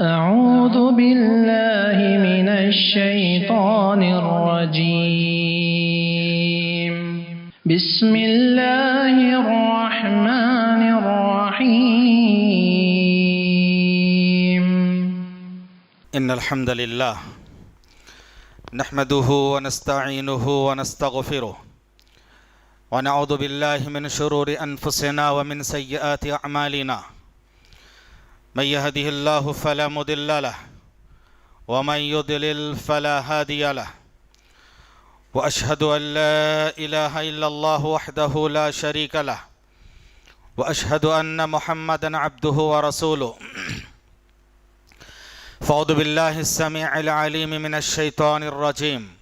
أعوذ بالله من الشيطان الرجيم بسم الله الرحمن الرحيم إن الحمد لله نحمده ونستعينه ونستغفره ونعوذ بالله من شرور أنفسنا ومن سيئات أعمالنا من يهده الله فلا مضل له ومن يضلل فلا هادي له وأشهد أن لا إله إلا الله وحده لا شريك له وأشهد أن محمدا عبده ورسوله فأعوذ بالله السميع العليم من الشيطان الرجيم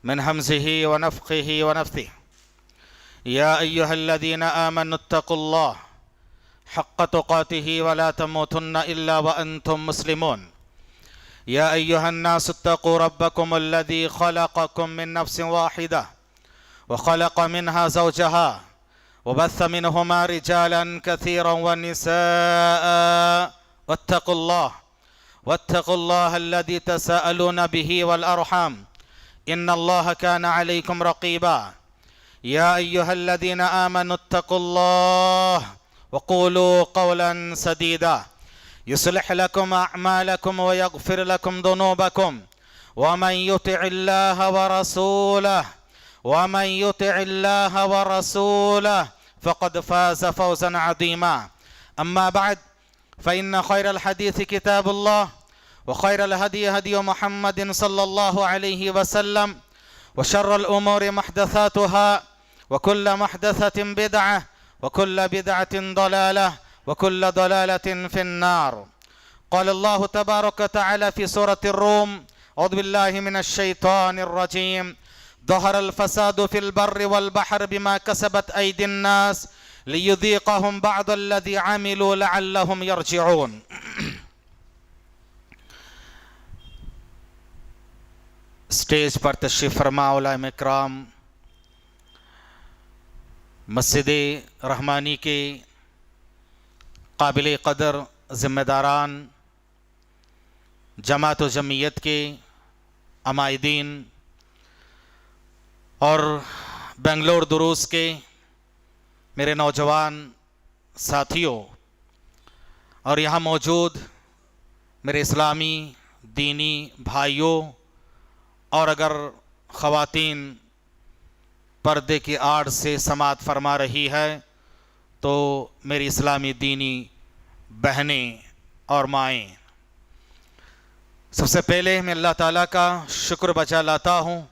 من همزه ونفخه ونفثه يا أيها الذين آمنوا اتقوا الله حق تقاته ولا تموتن إلا وأنتم مسلمون يا أيها الناس اتقوا ربكم الذي خلقكم من نفس واحدة وخلق منها زوجها وبث منهما رجالا كثيرا ونساء واتقوا الله الذي تساءلون به والأرحام إن الله كان عليكم رقيبا يا أيها الذين آمنوا اتقوا الله وقولوا قولا سديدا يصلح لكم أعمالكم ويغفر لكم ذنوبكم ومن يطع الله ورسوله فقد فاز فوزا عظيما أما بعد فإن خير الحديث كتاب الله وخير الهدي هدي محمد صلى الله عليه وسلم وشر الأمور محدثاتها وكل محدثة بدعة وكل بدعة ضلالة وكل ضلالة في النار قال الله تبارك وتعالى في سورة الروم أعوذ بالله من الشيطان الرجيم ظهر الفساد في البر والبحر بما كسبت أيدي الناس ليذيقهم بعض الذي عملوا لعلهم يرجعون اسٹیج پر تشریف فرما علماء اکرام، مسجد رحمانی کے قابل قدر ذمہ داران، جماعت و جمعیت کے عمائدین اور بنگلور دروس کے میرے نوجوان ساتھیوں اور یہاں موجود میرے اسلامی دینی بھائیوں، اور اگر خواتین پردے کی آڑ سے سماعت فرما رہی ہے تو میری اسلامی دینی بہنیں اور مائیں، سب سے پہلے میں اللہ تعالیٰ کا شکر بجا لاتا ہوں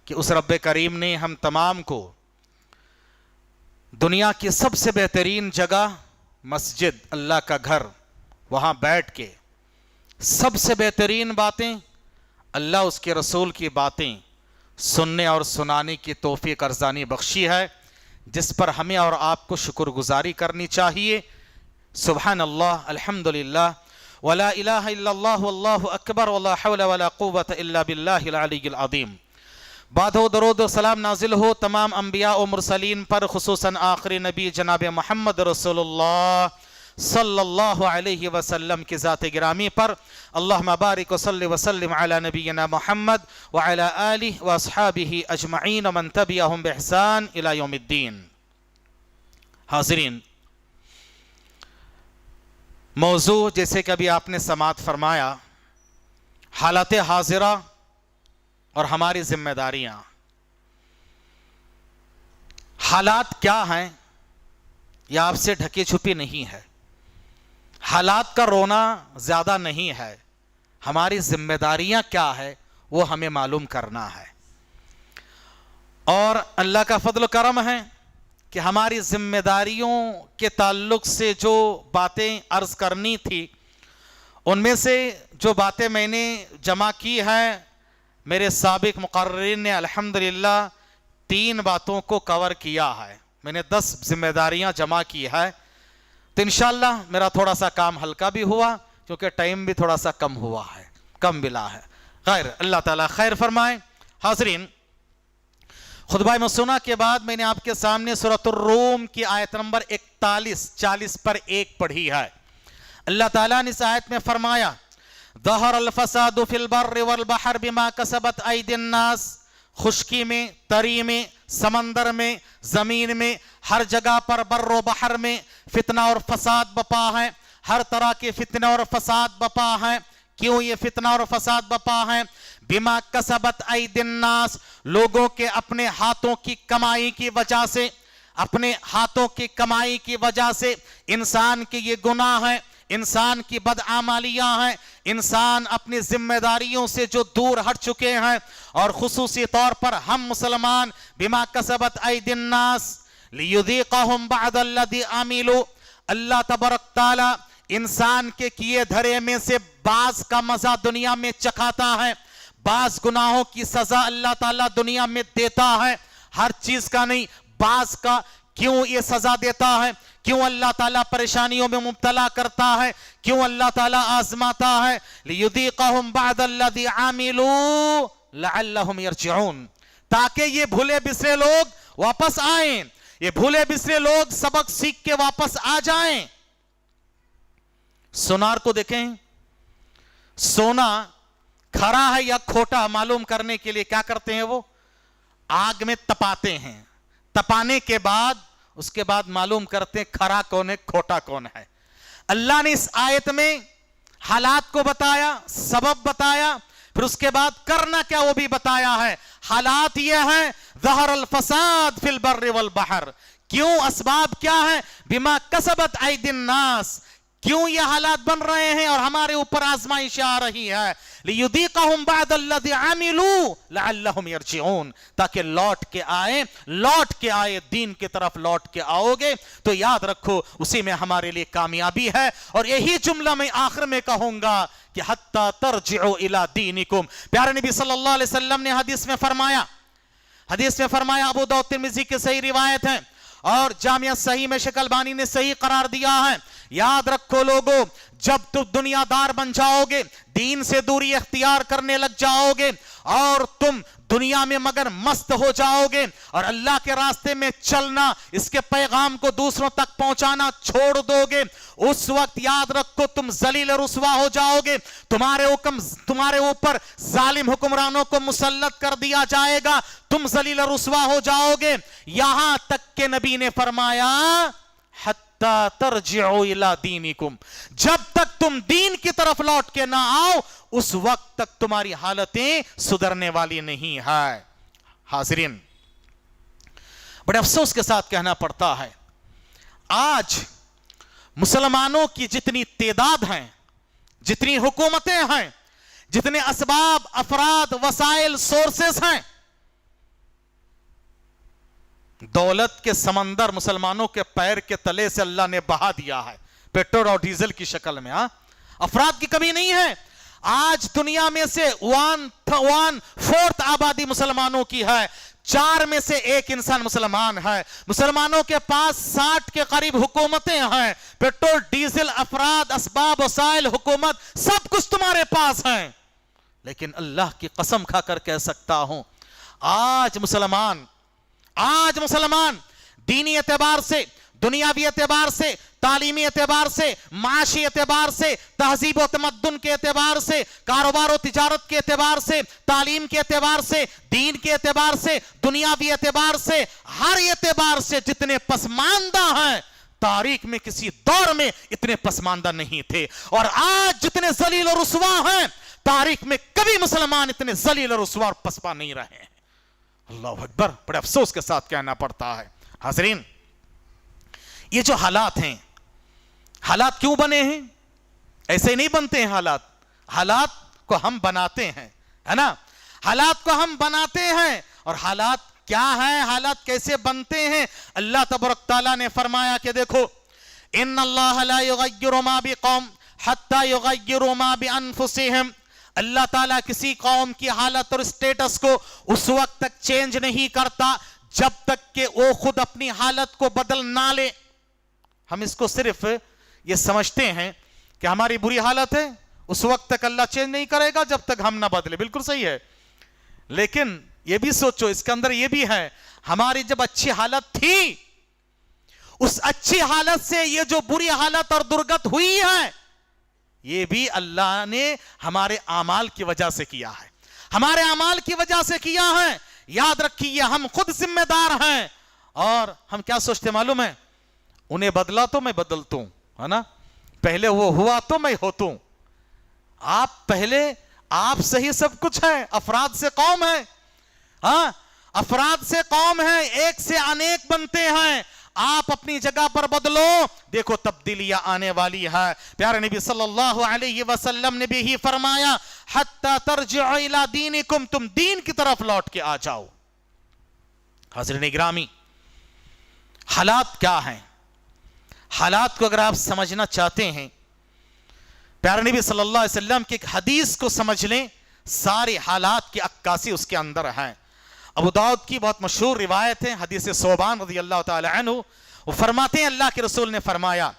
کہ اس رب کریم نے ہم تمام کو دنیا کی سب سے بہترین جگہ مسجد، اللہ کا گھر، وہاں بیٹھ کے سب سے بہترین باتیں، اللہ اس کے رسول کی باتیں سننے اور سنانے کی توفیق ارزانی بخشی ہے، جس پر ہمیں اور آپ کو شکر گزاری کرنی چاہیے۔ سبحان اللہ، الحمدللہ، ولا الہ الا اللہ واللہ اکبر ولا حول ولا قوة الا باللہ العلی العظیم۔ بعد و درود و سلام نازل ہو تمام انبیاء و مرسلین پر، خصوصاً آخری نبی جناب محمد رسول اللہ صلی اللہ علیہ وسلم کی ذات گرامی پر۔ اللہم بارک و صلی وسلم علی نبینا محمد وعلی آلہ و اصحابہ اجمعین ومن تبعہم بإحسان الی یوم الدین۔ حاضرین، موضوع جیسے کہ ابھی آپ نے سماعت فرمایا، حالات حاضرہ اور ہماری ذمہ داریاں۔ حالات کیا ہیں یہ آپ سے ڈھکی چھپی نہیں ہے، حالات کا رونا زیادہ نہیں ہے، ہماری ذمہ داریاں کیا ہے وہ ہمیں معلوم کرنا ہے۔ اور اللہ کا فضل و کرم ہے کہ ہماری ذمہ داریوں کے تعلق سے جو باتیں عرض کرنی تھی، ان میں سے جو باتیں میں نے جمع کی ہیں، میرے سابق مقررین نے الحمدللہ 3 باتوں کو کور کیا ہے۔ میں نے 10 ذمہ داریاں جمع کی ہے، تو انشاءاللہ میرا تھوڑا سا کام ہلکا بھی ہوا، کیونکہ ٹائم بھی تھوڑا سا کم ہوا ہے، کم ملا ہے۔ خیر، اللہ تعالیٰ خیر فرمائے۔ حاضرین، خطبہ مسنہ کے بعد میں نے آپ کے سامنے سورۃ الروم کی آیت نمبر 41 40 پر 1 پڑھی ہے۔ اللہ تعالیٰ نے اس آیت میں فرمایا ظہر الفساد فی البر والبحر بما کسبت ایدی الناس، خشکی میں، تری میں، سمندر میں، زمین میں، ہر جگہ پر بر و بحر میں فتنہ اور فساد بپا ہے، ہر طرح کے فتنہ اور فساد بپا ہے۔ کیوں یہ فتنہ اور فساد بپا ہے؟ بما کسبت ایدی الناس، لوگوں کے اپنے ہاتھوں کی کمائی کی وجہ سے، اپنے ہاتھوں کی کمائی کی وجہ سے انسان کے یہ گناہ ہیں، انسان کی بدعمالیاں ہیں، انسان اپنی ذمہ داریوں سے جو دور ہٹ چکے ہیں، اور خصوصی طور پر ہم مسلمان بما کسبت ایدی الناس لیذیقہم بعد الذی عملوا، اللہ تبارک تعالی انسان کے کیے دھرے میں سے بعض کا مزہ دنیا میں چکھاتا ہے، بعض گناہوں کی سزا اللہ تعالیٰ دنیا میں دیتا ہے، ہر چیز کا نہیں، بعض کا۔ کیوں یہ سزا دیتا ہے؟ کیوں اللہ تعالیٰ پریشانیوں میں مبتلا کرتا ہے؟ کیوں اللہ تعالیٰ آزماتا ہے؟ لیذیقہم بعد الذی عملوا لعلہم یرجعون، تاکہ یہ بھولے بسرے لوگ واپس آئیں، یہ بھولے بسرے لوگ سبق سیکھ کے واپس آ جائیں۔ سونار کو دیکھیں، سونا کھرا ہے یا کھوٹا معلوم کرنے کے لیے کیا کرتے ہیں؟ وہ آگ میں تپاتے ہیں، تپانے کے بعد اس کے بعد معلوم کرتے ہیں کھرا کون ہے کھوٹا کون ہے۔ اللہ نے اس آیت میں حالات کو بتایا، سبب بتایا، پھر اس کے بعد کرنا کیا وہ بھی بتایا ہے۔ حالات یہ ہیں ظہر الفساد فی البر والبحر، کیوں؟ اسباب کیا ہے؟ بما کسبت ایدی الناس، کیوں یہ حالات بن رہے ہیں اور ہمارے اوپر آزمائش آ رہی ہے؟ لیذیقہم بعد الذی عملوا لعلہم یرجعون، تاکہ لوٹ کے آئے دین کی طرف لوٹ کے آؤ گے تو یاد رکھو اسی میں ہمارے لیے کامیابی ہے۔ اور یہی جملہ میں آخر میں کہوں گا کہ حتی ترجعوا الی دینکم، پیارے نبی صلی اللہ علیہ وسلم نے حدیث میں فرمایا، ابو داؤد ترمذی کی صحیح روایت ہے اور جامعہ صحیح میں شیخ البانی نے صحیح قرار دیا ہے، یاد رکھو لوگو، جب تم دنیا دار بن جاؤ گے، دین سے دوری اختیار کرنے لگ جاؤ گے اور تم دنیا میں مگر مست ہو جاؤ گے اور اللہ کے راستے میں چلنا، اس کے پیغام کو دوسروں تک پہنچانا چھوڑ دو گے، اس وقت یاد رکھو تم ذلیل رسوا ہو جاؤ گے، تمہارے اوپر ظالم حکمرانوں کو مسلط کر دیا جائے گا، تم ذلیل رسوا ہو جاؤ گے۔ یہاں تک کہ نبی نے فرمایا حتی ترجعوا الی دینکم، جب تک تم دین کی طرف لوٹ کے نہ آؤ اس وقت تک تمہاری حالتیں سدھرنے والی نہیں ہے۔ حاضرین، بڑے افسوس کے ساتھ کہنا پڑتا ہے آج مسلمانوں کی جتنی تعداد ہیں، جتنی حکومتیں ہیں، جتنے اسباب، افراد، وسائل، سورسز ہیں، دولت کے سمندر مسلمانوں کے پیر کے تلے سے اللہ نے بہا دیا ہے، پیٹرول اور ڈیزل کی شکل میں۔ افراد کی کمی نہیں ہے، آج دنیا میں سے 1/4 آبادی مسلمانوں کی ہے، 4 میں سے 1 انسان مسلمان ہے، مسلمانوں کے پاس 60 کے قریب حکومتیں ہیں، پیٹرول، ڈیزل، افراد، اسباب، وسائل، حکومت، سب کچھ تمہارے پاس ہیں، لیکن اللہ کی قسم کھا کر کہہ سکتا ہوں آج مسلمان دینی اعتبار سے، دنیاوی اعتبار سے، تعلیمی اعتبار سے، معاشی اعتبار سے، تہذیب و تمدن کے اعتبار سے، کاروبار و تجارت کے اعتبار سے، تعلیم کے اعتبار سے، دین کے اعتبار سے، دنیاوی اعتبار سے، ہر اعتبار سے جتنے پسماندہ ہیں تاریخ میں کسی دور میں اتنے پسماندہ نہیں تھے، اور آج جتنے ذلیل و رسوا ہیں تاریخ میں کبھی مسلمان اتنے ذلیل و رسوا اور پسپا نہیں رہے ہیں۔ اللہ اکبر، بڑے افسوس کے ساتھ کہنا پڑتا ہے۔ حاضرین، یہ جو حالات ہیں، حالات کیوں بنے ہیں؟ ایسے نہیں بنتے ہیں حالات کو ہم بناتے ہیں، ہے نا؟ حالات کو ہم بناتے ہیں، اور حالات کیا ہیں، حالات کیسے بنتے ہیں؟ اللہ تبارک تعالیٰ نے فرمایا کہ دیکھو، ان اللہ لا یغیر ما بقوم حتی یغیروا ما بانفسہم، اللہ تعالیٰ کسی قوم کی حالت اور اسٹیٹس کو اس وقت تک چینج نہیں کرتا جب تک کہ وہ خود اپنی حالت کو بدل نہ لے۔ ہم اس کو صرف یہ سمجھتے ہیں کہ ہماری بری حالت ہے، اس وقت تک اللہ چینج نہیں کرے گا جب تک ہم نہ بدلے، بالکل صحیح ہے، لیکن یہ بھی سوچو، اس کے اندر یہ بھی ہے، ہماری جب اچھی حالت تھی، اس اچھی حالت سے یہ جو بری حالت اور درگت ہوئی ہے یہ بھی اللہ نے ہمارے اعمال کی وجہ سے کیا ہے، ہمارے اعمال کی وجہ سے کیا ہے۔ یاد رکھیے ہم خود ذمہ دار ہیں، اور ہم کیا سوچتے معلوم ہے؟ انہیں بدلا تو میں بدلتا ہوں، ہے نا، پہلے وہ ہوا تو میں ہوتا ہوں۔ آپ پہلے آپ سے ہی سب کچھ ہے، افراد سے قوم ہے، ہاں افراد سے قوم ہے، ایک سے انیک بنتے ہیں۔ آپ اپنی جگہ پر بدلو، دیکھو تبدیلیاں آنے والی ہے۔ پیارے نبی صلی اللہ علیہ وسلم نے بھی ہی فرمایا حتی ترجعوا الی دینکم، تم دین کی طرف لوٹ کے آ جاؤ۔ حضرین گرامی، حالات کیا ہیں؟ حالات کو اگر آپ سمجھنا چاہتے ہیں، پیارے نبی صلی اللہ علیہ وسلم کی ایک حدیث کو سمجھ لیں، سارے حالات کی عکاسی اس کے اندر ہے۔ ابو داؤد کی بہت مشہور روایت ہے، حدیث ثوبان رضی اللہ تعالی عنہ، وہ فرماتے ہیں اللہ کے رسول نے فرمایا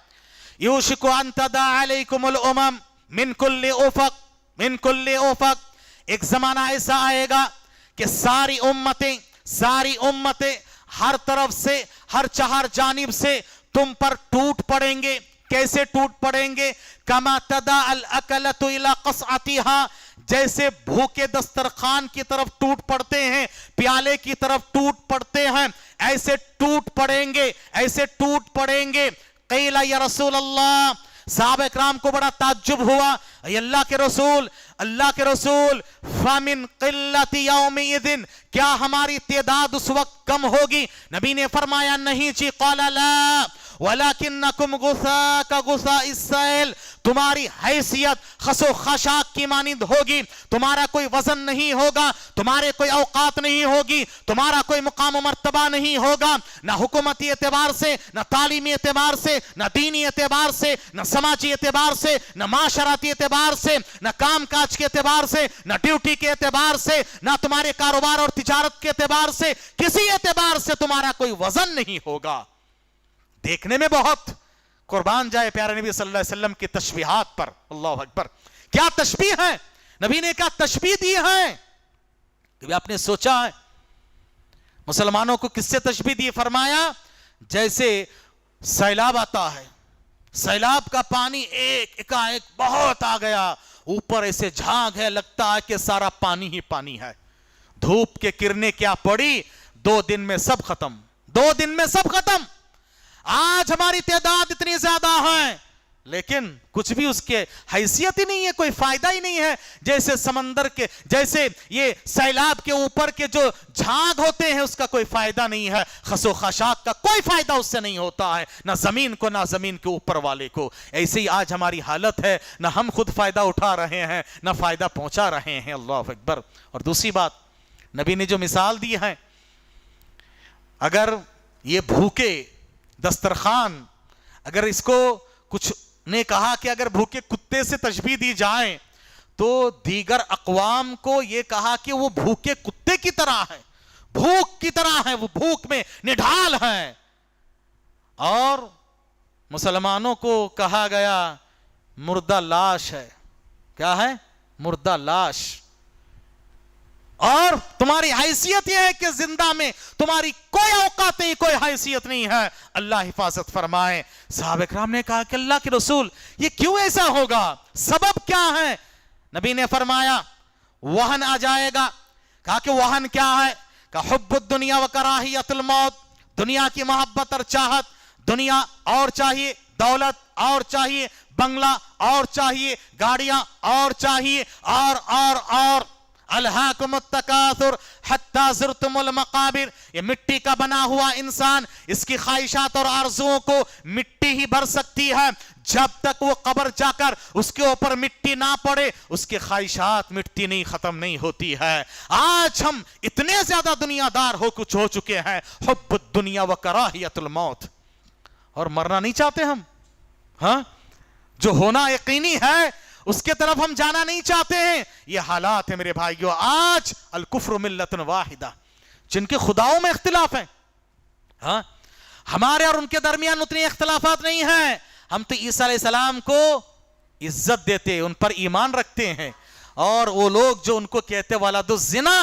یوشک ان تداع علیکم الامم من کل افق، من کل افق، ایک زمانہ ایسا آئے گا کہ ساری امتیں ہر طرف سے، ہر چہار جانب سے تم پر ٹوٹ پڑیں گے۔ کیسے ٹوٹ پڑیں گے؟ کما تداع الاکلۃ الی قصعتها، جیسے بھوکے دسترخوان کی طرف ٹوٹ پڑتے ہیں، پیالے کی طرف ٹوٹ پڑتے ہیں، ایسے ٹوٹ پڑیں گے، ایسے ٹوٹ پڑیں گے۔ قیل یا رسول اللہ، صحابہ اکرام کو بڑا تعجب ہوا، اے اللہ کے رسول فَمِن قِلَّةِ يَوْمِئِذٍ، کیا ہماری تعداد اس وقت کم ہوگی؟ نبی نے فرمایا نہیں جی، قال لا وَلَكِنَّكُمْ غُثَاء كَغُثَاءِ السَّيْلِ، تمہاری حیثیت خس و خاشاک کی مانند ہوگی، تمہارا کوئی وزن نہیں ہوگا، تمہارے کوئی اوقات نہیں ہوگی، تمہارا کوئی مقام و مرتبہ نہیں ہوگا، نہ حکومتی اعتبار سے، نہ تعلیمی اعتبار سے، نہ دینی اعتبار سے، نہ سماجی اعتبار سے، نہ معاشرتی اعتبار سے، نہ کام کاج کے اعتبار سے، نہ ڈیوٹی کے اعتبار سے، نہ تمہارے کاروبار اور تجارت کے اعتبار سے، کسی اعتبار سے تمہارا کوئی وزن نہیں ہوگا۔ دیکھنے میں بہت، قربان جائے پیارے نبی صلی اللہ علیہ وسلم کی تشبیہات پر، اللہ اکبر، کیا تشبیہ ہے نبی نے کیا تشبیہ دی ہے؟ کبھی آپ نے سوچا ہے مسلمانوں کو کس سے تشبیہ دی؟ فرمایا جیسے سیلاب آتا ہے، سیلاب کا پانی ایک بہت آ گیا، اوپر ایسے جھاگ ہے، لگتا ہے کہ سارا پانی ہی پانی ہے، دھوپ کے کرنے کیا پڑی، 2 دن میں سب ختم، 2 دن میں سب ختم۔ آج ہماری تعداد اتنی زیادہ ہے، لیکن کچھ بھی اس کے حیثیت ہی نہیں ہے، کوئی فائدہ ہی نہیں ہے۔ جیسے سمندر کے، جیسے یہ سیلاب کے اوپر کے جو جھاگ ہوتے ہیں اس کا کوئی فائدہ نہیں ہے، خس و خاشاک کا کوئی فائدہ اس سے نہیں ہوتا ہے، نہ زمین کو نہ زمین کے اوپر والے کو۔ ایسے ہی آج ہماری حالت ہے، نہ ہم خود فائدہ اٹھا رہے ہیں نہ فائدہ پہنچا رہے ہیں، اللہ اکبر۔ اور دوسری بات نبی نے جو مثال دی ہے، اگر یہ بھوکے دسترخوان، اگر اس کو کچھ نے کہا کہ اگر بھوکے کتے سے تشبیہ دی جائے تو دیگر اقوام کو یہ کہا کہ وہ بھوکے کتے کی طرح ہے، بھوک کی طرح ہے، وہ بھوک میں نڈھال ہے۔ اور مسلمانوں کو کہا گیا مردہ لاش ہے، کیا ہے؟ مردہ لاش۔ اور تمہاری حیثیت یہ ہے کہ زندہ میں تمہاری کوئی اوقات نہیں، کوئی حیثیت نہیں ہے، اللہ حفاظت فرمائے۔ صحابہ اکرام نے کہا کہ اللہ کے رسول یہ کیوں ایسا ہوگا، سبب کیا ہے؟ نبی نے فرمایا وہن آ جائے گا۔ کہا کہ وہن کیا ہے؟ کہ حب الدنیا و کراہیت الموت، دنیا کی محبت اور چاہت، دنیا اور چاہیے، دولت اور چاہیے، بنگلہ اور چاہیے، گاڑیاں اور چاہیے، اور الہاکم التکاثر حتی زرتم المقابر، یہ مٹی کا بنا ہوا انسان، اس کی خواہشات اور آرزوؤں کو مٹی ہی بھر سکتی ہے، جب تک وہ قبر جا کر اس کے اوپر مٹی نہ پڑے اس کے خواہشات مٹی نہیں، ختم نہیں ہوتی ہے۔ آج ہم اتنے زیادہ دنیا دار ہو چکے ہیں، حب الدنیا و کراہیت الموت، اور مرنا نہیں چاہتے ہم، ہاں جو ہونا یقینی ہے اس کے طرف ہم جانا نہیں چاہتے ہیں۔ یہ حالات ہیں میرے بھائیو۔ آج الکفر ملت واحدہ، جن کے خداؤں میں اختلاف ہیں، ہاں ہمارے اور ان کے درمیان اتنی اختلافات نہیں ہیں۔ ہم تو عیسیٰ علیہ السلام کو عزت دیتے، ان پر ایمان رکھتے ہیں، اور وہ لوگ جو ان کو کہتے ولد الزنا،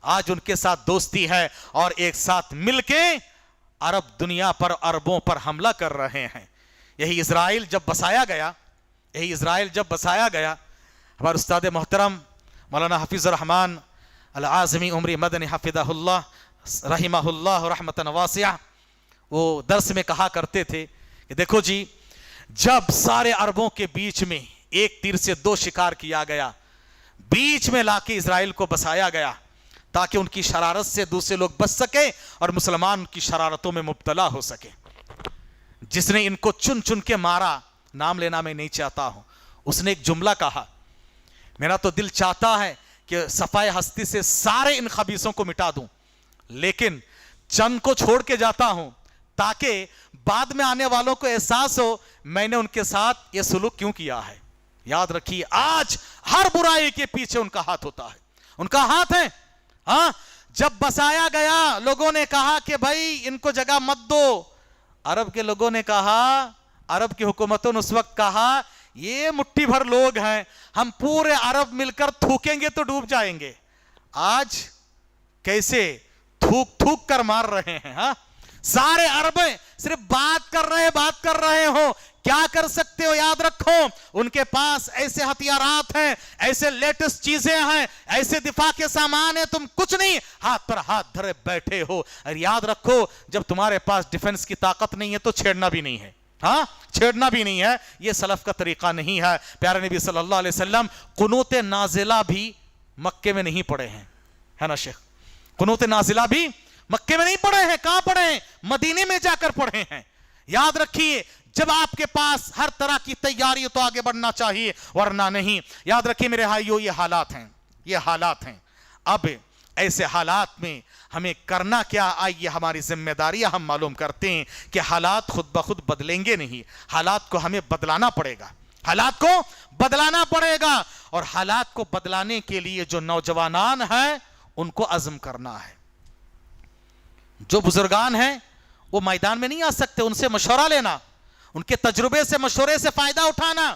آج ان کے ساتھ دوستی ہے اور ایک ساتھ مل کے عرب دنیا پر، عربوں پر حملہ کر رہے ہیں۔ یہی اسرائیل جب بسایا گیا یہی اسرائیل جب بسایا گیا، ہمارے استاد محترم مولانا حفیظ الرحمان العاظمی عمری مدنی حفظہ اللہ رحمہ اللہ رحمتاً واسعہ، وہ درس میں کہا کرتے تھے کہ دیکھو جی، جب سارے عربوں کے بیچ میں ایک تیر سے دو شکار کیا گیا، بیچ میں لا کے اسرائیل کو بسایا گیا تاکہ ان کی شرارت سے دوسرے لوگ بچ سکے اور مسلمان کی شرارتوں میں مبتلا ہو سکے۔ جس نے ان کو چن چن کے مارا، نام لینا میں نہیں چاہتا ہوں، اس نے ایک جملہ کہا، میرا تو دل چاہتا ہے کہ صفائے ہستی سے سارے ان خبیثوں کو مٹا دوں، لیکن چند کو چھوڑ کے جاتا ہوں تاکہ بعد میں آنے والوں کو احساس ہو میں نے ان کے ساتھ یہ سلوک کیوں کیا ہے۔ یاد رکھیے، آج ہر برائی کے پیچھے ان کا ہاتھ ہوتا ہے، ان کا ہاتھ ہے۔ ہاں، جب بسایا گیا لوگوں نے کہا کہ بھائی ان کو جگہ مت دو، عرب کے لوگوں نے کہا، عرب کی حکومتوں نے اس وقت کہا یہ مٹھی بھر لوگ ہیں، ہم پورے عرب مل کر تھوکیں گے تو ڈوب جائیں گے۔ آج کیسے تھوک تھوک کر مار رہے ہیں۔ ہاں، سارے عرب صرف بات کر رہے ہو، کیا کر سکتے ہو؟ یاد رکھو، ان کے پاس ایسے ہتھیارات ہیں، ایسے لیٹسٹ چیزیں ہیں، ایسے دفاع کے سامان ہیں، تم کچھ نہیں، ہاتھ پر ہاتھ دھرے بیٹھے ہو۔ اور یاد رکھو، جب تمہارے پاس ڈیفنس کی طاقت نہیں ہے تو چھیڑنا بھی نہیں ہے۔ ہاں، چھیڑنا بھی نہیں ہے، یہ سلف کا طریقہ نہیں ہے۔ پیارے نبی صلی اللہ علیہ وسلم قنوت نازلہ بھی مکے میں نہیں پڑھے ہیں، ہے نا شیخ؟ قنوت نازلہ بھی مکے میں نہیں پڑھے ہیں، کہاں پڑھے ہیں؟ مدینے میں جا کر پڑھے ہیں۔ یاد رکھیے، جب آپ کے پاس ہر طرح کی تیاری تو آگے بڑھنا چاہیے، ورنہ نہیں۔ یاد رکھیے میرے بھائیو، یہ حالات ہیں، یہ حالات ہیں۔ اب ایسے حالات میں ہمیں کرنا کیا؟ آئیے ہماری ذمہ داریاں ہم معلوم کرتے ہیں کہ حالات خود بخود بدلیں گے نہیں، حالات کو ہمیں بدلانا پڑے گا، حالات کو بدلانا پڑے گا۔ اور حالات کو بدلانے کے لیے جو نوجوانان ہیں ان کو عزم کرنا ہے۔ جو بزرگان ہیں وہ میدان میں نہیں آ سکتے، ان سے مشورہ لینا، ان کے تجربے سے مشورے سے فائدہ اٹھانا۔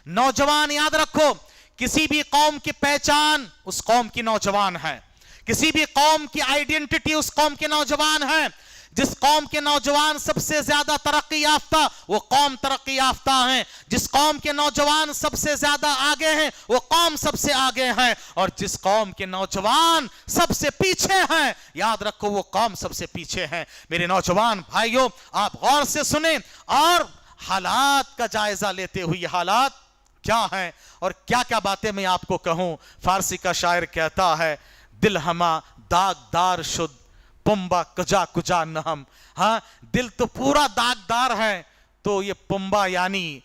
نوجوان یاد رکھو، کسی بھی قوم کی پہچان اس قوم کی نوجوان ہے، کسی بھی قوم کی آئیڈینٹی اس قوم کے نوجوان ہیں۔ جس قوم کے نوجوان سب سے زیادہ ترقی یافتہ، وہ قوم ترقی یافتہ ہیں۔ جس قوم کے نوجوان سب سے زیادہ آگے ہیں، وہ قوم سب سے آگے ہیں۔ اور جس قوم کے نوجوان سب سے پیچھے ہیں، یاد رکھو وہ قوم سب سے پیچھے ہیں۔ میرے نوجوان بھائیوں، آپ غور سے سنیں اور حالات کا جائزہ لیتے ہوئے، یہ حالات کیا ہیں اور کیا کیا باتیں میں آپ کو کہوں۔ فارسی کا شاعر کہتا ہے، دل ہما داغدار شد پمبا کجا کجا نہم۔ ہاں، دل تو پورا داغدار ہے، تو یہ پمبا یعنی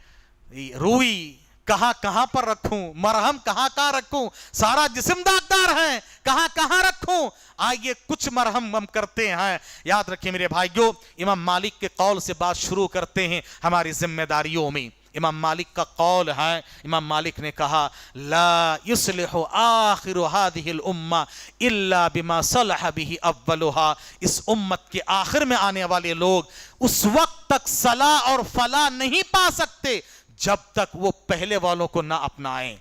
روئی کہاں کہاں پر رکھوں، مرہم کہاں کہاں رکھوں، سارا جسم داغدار ہے، کہاں کہاں رکھوں۔ آئیے کچھ مرہم ہم کرتے ہیں۔ یاد رکھیں میرے بھائیوں، امام مالک کے قول سے بات شروع کرتے ہیں ہماری ذمہ داریوں میں۔ امام مالک کا قول ہے، امام مالک نے کہا، لا يصلح آخر هذه الامہ الا بما صلح به اولها۔ اس امت کے آخر میں آنے والے لوگ اس وقت تک صلاح اور فلاح نہیں پا سکتے جب تک وہ پہلے والوں کو نہ اپنائیں۔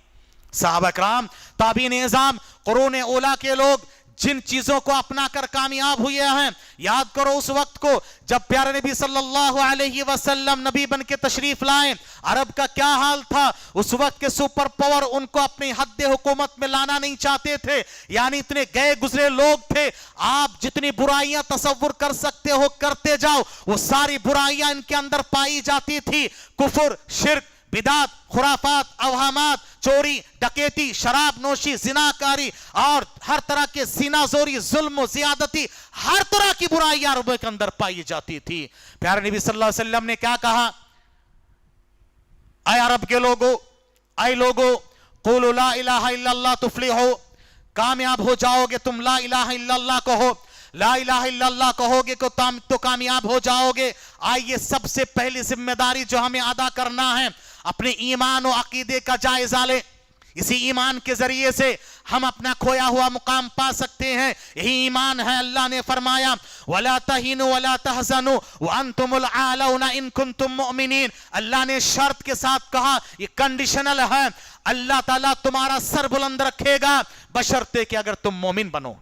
صحابہ کرام، تابعین اعظام، قرون اولیٰ کے لوگ جن چیزوں کو اپنا کر کامیاب ہوئے ہیں، یاد کرو اس وقت کو جب پیارے نبی صلی اللہ علیہ وسلم نبی بن کے تشریف لائیں، عرب کا کیا حال تھا۔ اس وقت کے سپر پاور ان کو اپنی حد حکومت میں لانا نہیں چاہتے تھے، یعنی اتنے گئے گزرے لوگ تھے۔ آپ جتنی برائیاں تصور کر سکتے ہو کرتے جاؤ، وہ ساری برائیاں ان کے اندر پائی جاتی تھی۔ کفر، شرک، بدعت، خرافات، اوہامات، چوری، ڈکیتی، شراب نوشی، زناکاری اور ہر طرح کے زنا زوری، ظلم و زیادتی، ہر طرح کی برائیاں عربوں کے اندر پائی جاتی تھی۔ پیارے نبی صلی اللہ علیہ وسلم نے کیا کہا؟ اے عرب کے لوگو، اے لوگو، قولوا لا الہ الا اللہ تفلحو، کامیاب ہو جاؤ گے تم لا الہ الا اللہ کہو، لا الہ الا اللہ کہو گے تو کامیاب ہو جاؤ گے۔ آئیے سب سے پہلی ذمہ داری جو ہمیں ادا کرنا ہے، اپنے ایمان و عقیدے کا جائزہ لیں۔ اسی ایمان کے ذریعے سے ہم اپنا کھویا ہوا مقام پا سکتے ہیں۔ یہی ایمان ہے، اللہ نے فرمایا وَلَا تَهِنُوا وَلَا تَحْزَنُوا وَأَنْتُمُ الْأَعْلَوْنَ إِن كُنتُم مُؤْمِنِينَ۔ اللہ نے شرط کے ساتھ کہا، یہ کنڈیشنل ہے، اللہ تعالیٰ تمہارا سر بلند رکھے گا بشرطے کہ اگر تم مومن بنو۔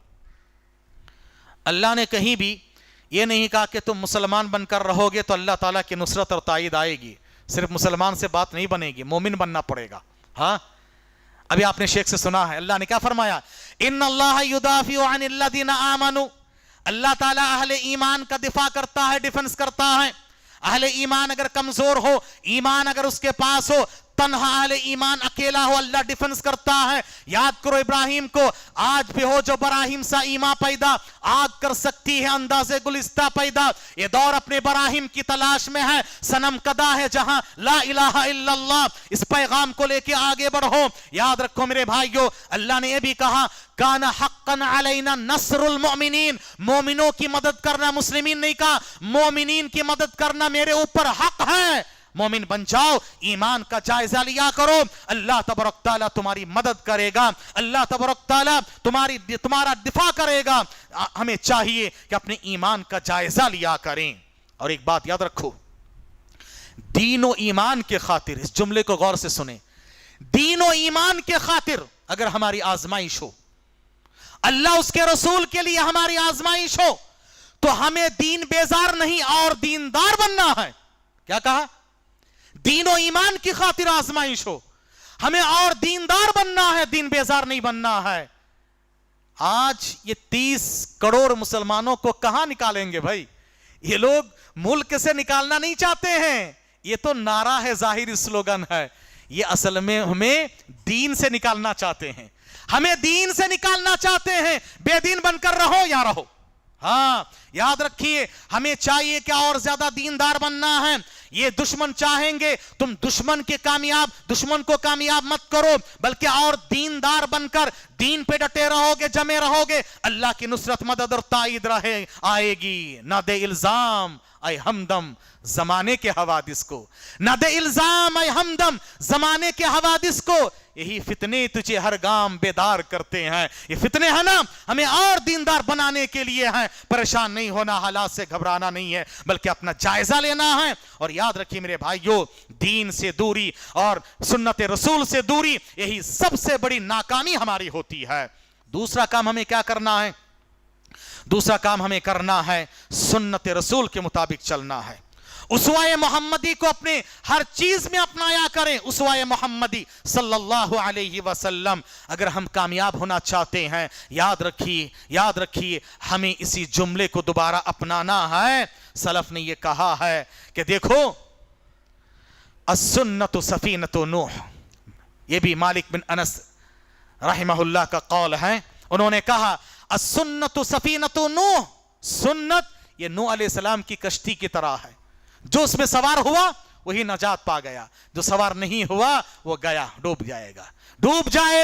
اللہ نے کہیں بھی یہ نہیں کہا کہ تم مسلمان بن کر رہو گے تو اللہ تعالیٰ کی نصرت اور تائید آئے گی۔ صرف مسلمان سے بات نہیں بنے گی، مومن بننا پڑے گا. ہاں ابھی آپ نے شیخ سے سنا ہے اللہ نے کیا فرمایا، ان اللہ یدافع عن الذین آمنوا، اللہ تعالیٰ اہل ایمان کا دفاع کرتا ہے، ڈیفنس کرتا ہے. اہل ایمان اگر کمزور ہو، ایمان اگر اس کے پاس ہو، تنہا اہل ایمان اکیلا ہو، اللہ ڈیفنس کرتا ہے. یاد کرو ابراہیم کو، آج بھی ہو جو براہیم سا ایمان پیدا، آگ کر سکتی ہے انداز گلستہ پیدا. یہ دور اپنے براہیم کی تلاش میں ہے، صنم کدا ہے جہاں لا الہ الا اللہ. اس پیغام کو لے کے آگے بڑھو. یاد رکھو میرے بھائیو، اللہ نے یہ بھی کہا کان حقا علینا نصر المؤمنین، مومنوں کی مدد کرنا، مسلمین نہیں کہا، مومنین کی مدد کرنا میرے اوپر حق ہے. مومن بن جاؤ، ایمان کا جائزہ لیا کرو، اللہ تبارک تعالیٰ تمہاری مدد کرے گا، اللہ تبارک تعالیٰ تمہارا دفاع کرے گا. ہمیں چاہیے کہ اپنے ایمان کا جائزہ لیا کریں. اور ایک بات یاد رکھو، دین و ایمان کے خاطر، اس جملے کو غور سے سنیں، دین و ایمان کے خاطر اگر ہماری آزمائش ہو، اللہ اس کے رسول کے لیے ہماری آزمائش ہو، تو ہمیں دین بیزار نہیں اور دیندار بننا ہے. کیا کہا؟ دین و ایمان کی خاطر آزمائش ہو، ہمیں اور دیندار بننا ہے، دین بیزار نہیں بننا ہے. آج یہ 30 کروڑ مسلمانوں کو کہاں نکالیں گے بھائی؟ یہ لوگ ملک سے نکالنا نہیں چاہتے ہیں، یہ تو نعرہ ہے، ظاہری سلوگن ہے. یہ اصل میں ہمیں دین سے نکالنا چاہتے ہیں، ہمیں دین سے نکالنا چاہتے ہیں. بے دین بن کر رہو یا رہو. ہاں یاد رکھیے، ہمیں چاہیے کہ اور زیادہ دیندار بننا ہے. یہ دشمن چاہیں گے تم دشمن کو کامیاب مت کرو، بلکہ اور دیندار بن کر دین پہ ڈٹے رہو گے، جمے رہو گے، اللہ کی نصرت مدد اور تائید آئے گی. نہ دے الزام اے ہمدم زمانے کے حوادث کو، نہ دے الزام اے ہمدم زمانے کے حوادث کو. یہی فتنے تجھے ہر گام بیدار کرتے ہیں. یہ فتنے ہیں نا، ہمیں اور دیندار بنانے کے لیے ہیں. پریشان نہیں ہونا، حالات سے گھبرانا نہیں ہے، بلکہ اپنا جائزہ لینا ہے. اور یاد رکھیے میرے بھائیو، دین سے دوری اور سنت رسول سے دوری، یہی سب سے بڑی ناکامی ہماری ہوتی ہے. دوسرا کام ہمیں کیا کرنا ہے؟ دوسرا کام ہمیں کرنا ہے سنت رسول کے مطابق چلنا ہے. اسوہ محمدی کو اپنے ہر چیز میں اپنایا کریں. اسوہ محمدی صلی اللہ علیہ وسلم. اگر ہم کامیاب ہونا چاہتے ہیں، یاد رکھیے ہمیں اسی جملے کو دوبارہ اپنانا ہے. سلف نے یہ کہا ہے کہ دیکھو، السنت سفینۃ نوح. یہ بھی مالک بن انس رحمہ اللہ کا قول ہے. انہوں نے کہا السنت سفینۃ نوح، سنت یہ نوح علیہ السلام کی کشتی کی طرح ہے. جو اس میں سوار ہوا وہی نجات پا گیا، جو سوار نہیں ہوا وہ گیا، ڈوب جائے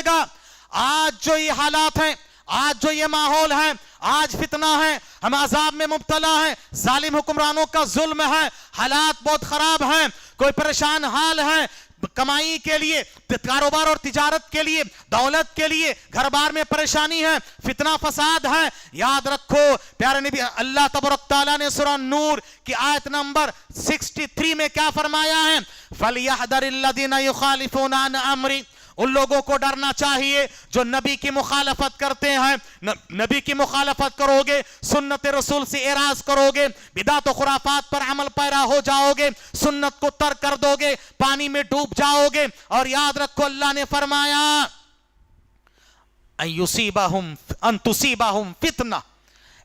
گا. آج جو یہ حالات ہیں، آج جو یہ ماحول ہے، آج فتنہ ہے، ہم عذاب میں مبتلا ہیں، ظالم حکمرانوں کا ظلم ہے، حالات بہت خراب ہیں، کوئی پریشان حال ہے، کمائی کے لیے، کاروبار اور تجارت کے لیے، دولت کے لیے، گھر بار میں پریشانی ہے، فتنہ فساد ہے. یاد رکھو پیارے نبی اللہ تبارک تعالیٰ نے سورہ نور کی آیت نمبر 63 میں کیا فرمایا ہے؟ فَلْيَحْذَرِ الَّذِينَ يُخَالِفُونَ عَنْ أَمْرِهِ. ان لوگوں کو ڈرنا چاہیے جو نبی کی مخالفت کرتے ہیں. نبی کی مخالفت کرو گے، سنت رسول سے اعراض کرو گے، بدعت و خرافات پر عمل پیرا ہو جاؤ گے، سنت کو ترک کر دو گے، پانی میں ڈوب جاؤ گے. اور یاد رکھو اللہ نے فرمایا ان تصیبہم فتنہ،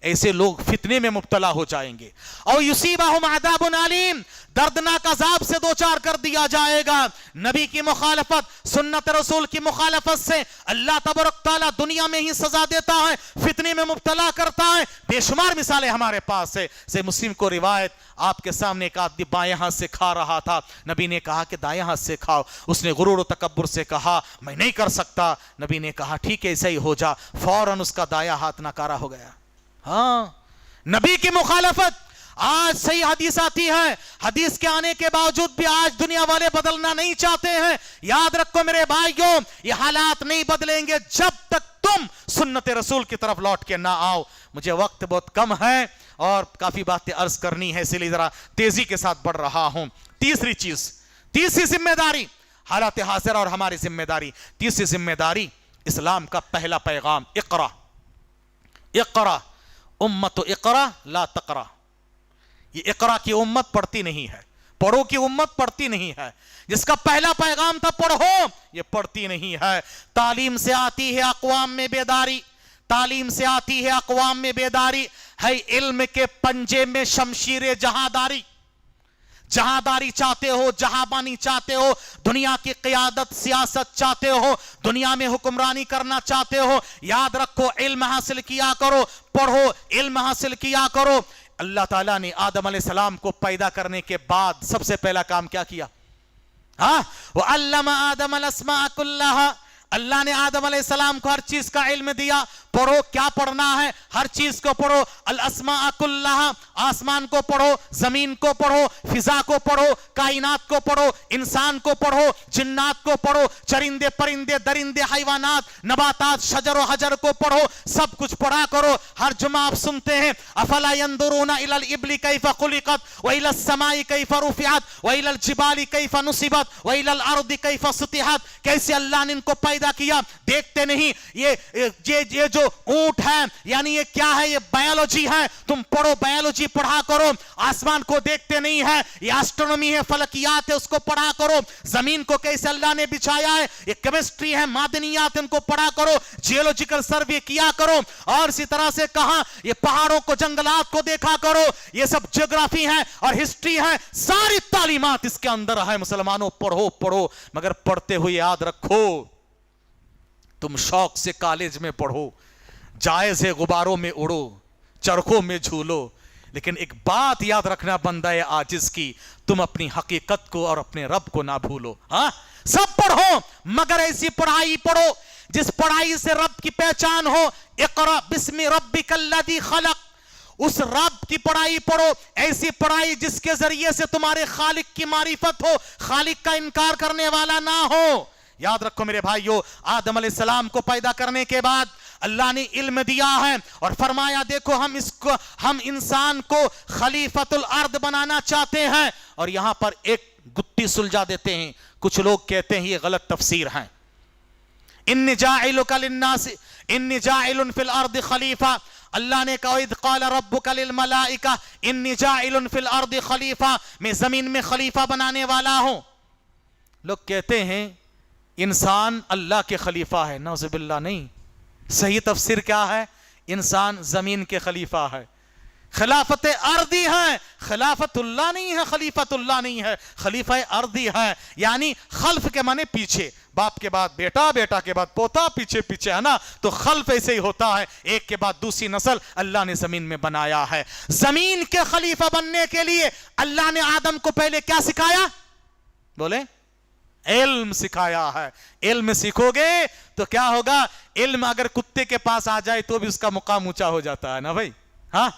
ایسے لوگ فتنے میں مبتلا ہو جائیں گے. اور یصیبہم عذاب علیم، دردناک عذاب سے دوچار کر دیا جائے گا. نبی کی مخالفت، سنت رسول کی مخالفت سے اللہ تبارک تعالیٰ دنیا میں ہی سزا دیتا ہے، فتنے میں مبتلا کرتا ہے. بے شمار مثالیں ہمارے پاس ہے. سے مسلم کو روایت، آپ کے سامنے ایک آدمی بائیں ہاتھ سے کھا رہا تھا، نبی نے کہا کہ دائیں ہاتھ سے کھاؤ. اس نے غرور و تکبر سے کہا میں نہیں کر سکتا. نبی نے کہا ٹھیک ہے ایسا ہی ہو جا. فوراً اس کا دایاں ہاتھ ناکارہ ہو گیا. ہاں نبی کی مخالفت. آج صحیح حدیث آتی ہے، حدیث کے آنے کے باوجود بھی آج دنیا والے بدلنا نہیں چاہتے ہیں. یاد رکھو میرے بھائیوں، یہ حالات نہیں بدلیں گے جب تک تم سنت رسول کی طرف لوٹ کے نہ آؤ. مجھے وقت بہت کم ہے اور کافی باتیں عرض کرنی ہے، اس لیے ذرا تیزی کے ساتھ بڑھ رہا ہوں. تیسری ذمہ داری، حالات حاضرہ اور ہماری ذمہ داری. تیسری ذمہ داری، اسلام کا پہلا پیغام اقرا. امت اقرا لا تقرا. یہ اقرا کی امت پڑھتی نہیں ہے، پڑھو کی امت پڑھتی نہیں ہے، جس کا پہلا پیغام تھا پڑھو، یہ پڑھتی نہیں ہے۔ تعلیم سے آتی ہے اقوام میں بیداری، تعلیم سے آتی ہے اقوام میں بیداری، ہے علم کے پنجے میں شمشیر جہانداری۔ جہانداری چاہتے ہو، جہاں چاہتے ہو، دنیا کی قیادت سیاست چاہتے ہو، دنیا میں حکمرانی کرنا چاہتے ہو، یاد رکھو علم حاصل کیا کرو، پڑھو، علم حاصل کیا کرو۔ اللہ تعالیٰ نے آدم علیہ السلام کو پیدا کرنے کے بعد سب سے پہلا کام کیا کیا؟ وَعَلَّمَ آدَمَ الْأَسْمَاءَ كُلَّهَا، اللہ نے آدم علیہ السلام کو ہر چیز کا علم دیا۔ پڑھو، کیا پڑھنا ہے؟ ہر چیز کو پڑھو، الاسماء کلہا، آسمان کو پڑھو، زمین کو پڑھو، فضا کو پڑھو، کائنات کو پڑھو، انسان کو پڑھو، جنات کو پڑھو، چرندے پرندے درندے حیوانات نباتات شجر و حجر کو پڑھو، سب کچھ پڑھا کرو۔ ہر جمعہ آپ سنتے ہیں افلا ينظرون الى الابل كيف خلقت والى السماء كيف رفعت والى الجبال كيف نصبت والى الارض كيف سطحت، کیسے اللہ نے ان کو پیدا کیا دیکھتے نہیں؟ یہ جو اونٹ ہے یعنی یہ کیا ہے؟ یہ بایولوجی ہے، تم پڑھو، بایولوجی پڑھا کرو۔ آسمان کو دیکھتے نہیں ہے، یہ ایسٹرونومی ہے، فلکیات ہے، اس کو پڑھا کرو۔ زمین کو کیسے اللہ نے بچھایا ہے، یہ کیمسٹری ہے، معدنیات، ان کو پڑھا کرو، جیولوجیکل سروے کیا کرو۔ اور اسی طرح سے کہا یہ پہاڑوں کو، جنگلات کو دیکھا کرو، یہ سب جغرافی ہے اور ہسٹری ہے، ساری تعلیمات اس کے اندر ہے۔ مسلمانوں پڑھو پڑھو، مگر پڑھتے ہوئے یاد رکھو تم شوق سے کالج میں پڑھو، جائز ہے غباروں میں اڑو، چرخوں میں جھولو، لیکن ایک بات یاد رکھنا بندہ عاجز کی، تم اپنی حقیقت کو اور اپنے رب کو نہ بھولو۔ ہاں سب پڑھو مگر ایسی پڑھائی پڑھو جس پڑھائی سے رب کی پہچان ہو۔ اقرأ بسم ربک الذی خلق، اس رب کی پڑھائی پڑھو، ایسی پڑھائی جس کے ذریعے سے تمہارے خالق کی معرفت ہو، خالق کا انکار کرنے والا نہ ہو۔ یاد رکھو میرے بھائیو، آدم علیہ السلام کو پیدا کرنے کے بعد اللہ نے علم دیا ہے اور فرمایا دیکھو ہم انسان کو خلیفۃ الارض بنانا چاہتے ہیں، اور یہاں پر ایک گتی سلجھا دیتے ہیں، کچھ لوگ کہتے ہیں یہ غلط تفسیر ہے۔ انی جاعل فی الارض خلیفہ، اللہ نے کہا اذ قال ربک للملائکہ انی جاعل فی الارض خلیفہ، میں زمین میں خلیفہ بنانے والا ہوں۔ لوگ کہتے ہیں انسان اللہ کے خلیفہ ہے، نعوذ باللہ نہیں، صحیح تفسیر کیا ہے؟ انسان زمین کے خلیفہ ہے، خلافت ارضی ہے، خلافت اللہ نہیں ہے، خلیفت اللہ نہیں ہے، خلیفہ ارضی ہے، یعنی خلف کے معنی پیچھے، باپ کے بعد بیٹا، بیٹا کے بعد پوتا، پیچھے پیچھے، ہے نا؟ تو خلف ایسے ہی ہوتا ہے، ایک کے بعد دوسری نسل اللہ نے زمین میں بنایا ہے۔ زمین کے خلیفہ بننے کے لیے اللہ نے آدم کو پہلے کیا سکھایا؟ بولے علم سکھایا ہے۔ علم سیکھو گے تو کیا ہوگا؟ علم اگر کتے کے پاس آ جائے تو بھی اس کا مقام اونچا ہو جاتا ہے نا بھائی۔ ہاں